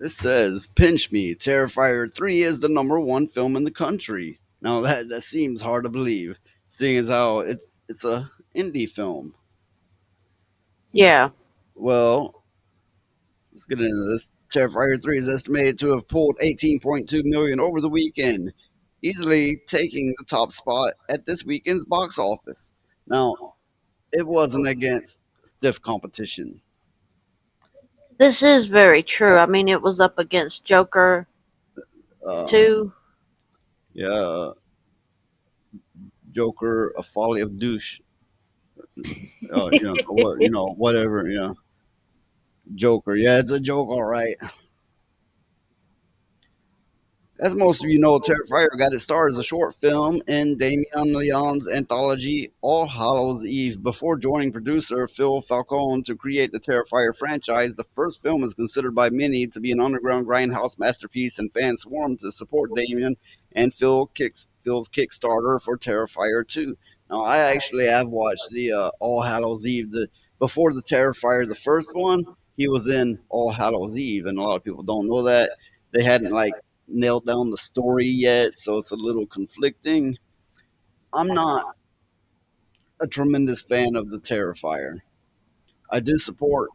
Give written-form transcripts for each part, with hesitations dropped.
It says, "Pinch Me, Terrifier 3 is the number one film in the country." Now that seems hard to believe, seeing as how it's a indie film. Yeah. Well, let's get into this. Terrifier 3 is estimated to have pulled 18.2 million over the weekend, easily taking the top spot at this weekend's box office. Now, it wasn't against stiff competition. This is very true. I mean, it was up against Joker Um, 2. yeah, Joker, A Folly of Douche. Whatever. Joker. Yeah, it's a joke, all right. As most of you know, Terrifier got its start as a short film in Damien Leon's anthology All Hallows Eve before joining producer Phil Falcone to create the Terrifier franchise. The first film is considered by many to be an underground grindhouse masterpiece, and fans swarmed to support Damien and Phil's Kickstarter for Terrifier 2. Now, I actually have watched the All Hallows Eve. Before the Terrifier, the first one, he was in All Hallows Eve, and a lot of people don't know that. They hadn't nailed down the story yet, so it's a little conflicting. I'm not a tremendous fan of the Terrifier. I do support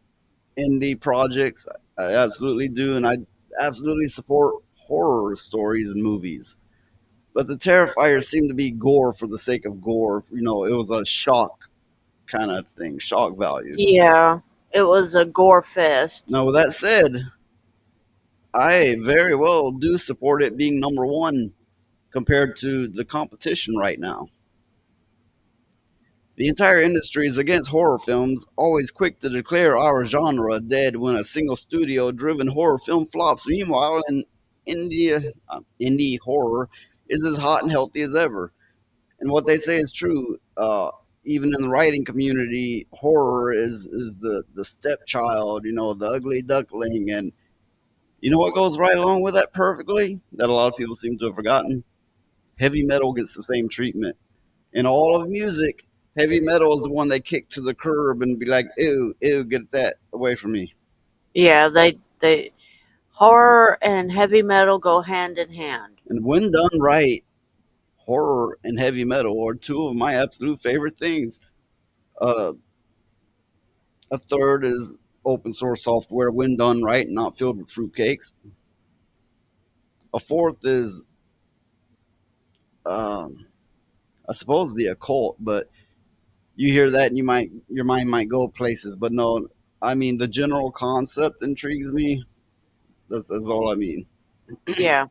indie projects, I absolutely do, and I absolutely support horror stories and movies. But the Terrifier seemed to be gore for the sake of gore. It was a shock kind of thing, shock value. Yeah. It was a gore fest. Now, with that said, I very well do support it being number one compared to the competition right now. The entire industry is against horror films, always quick to declare our genre dead when a single studio driven horror film flops. Meanwhile, in India, indie horror is as hot and healthy as ever. And what they say is true. Even in the writing community, horror is the stepchild, the ugly duckling. And you know what goes right along with that perfectly? That a lot of people seem to have forgotten? Heavy metal gets the same treatment in all of music. Heavy metal is the one they kick to the curb and be like, "Ew, ew, get that away from me." Yeah, they horror and heavy metal go hand in hand. And when done right, horror and heavy metal are two of my absolute favorite things. Uh, a third is open source software when done right, not filled with fruitcakes. A fourth is, um, I suppose, the occult, but you hear that and your mind might go places, but no, I mean the general concept intrigues me. That's all I mean. Yeah.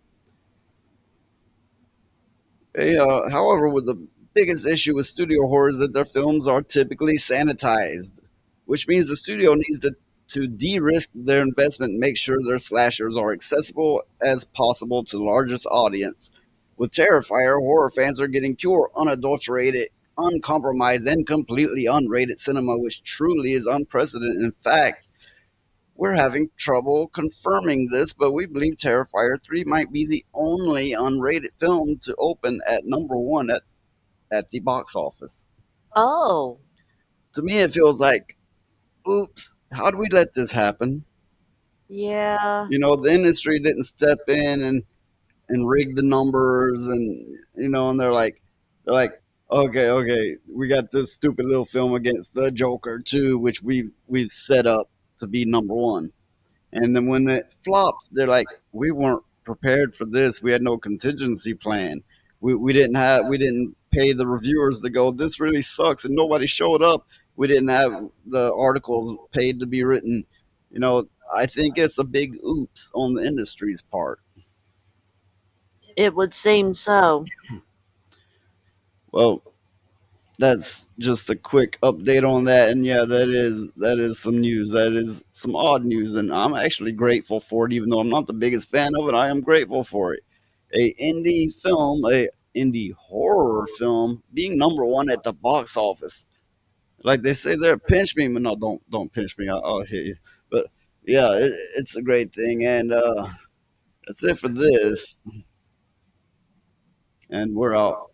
However, with the biggest issue with studio horror is that their films are typically sanitized, which means the studio needs to de-risk their investment and make sure their slashers are accessible as possible to the largest audience. With Terrifier, horror fans are getting pure, unadulterated, uncompromised, and completely unrated cinema, which truly is unprecedented. In fact, we're having trouble confirming this, but we believe Terrifier 3 might be the only unrated film to open at number one at the box office. Oh. To me, it feels like, oops, how did we let this happen? Yeah. The industry didn't step in and rig the numbers, and they're like, okay, okay, we got this stupid little film against the Joker too, which we've set up to be number one. And then when it flopped, they're like, we weren't prepared for this. We had no contingency plan. We didn't pay the reviewers to go, this really sucks, and nobody showed up. We didn't have the articles paid to be written. You know, I think it's a big oops on the industry's part. It would seem so. Well, that's just a quick update on that. And yeah, that is some news. That is some odd news, and I'm actually grateful for it. Even though I'm not the biggest fan of it, I am grateful for it. A indie horror film being number one at the box office. Like they say there, pinch me, but no, don't pinch me. I'll hit you. But yeah, it's a great thing, and that's it for this. And we're out.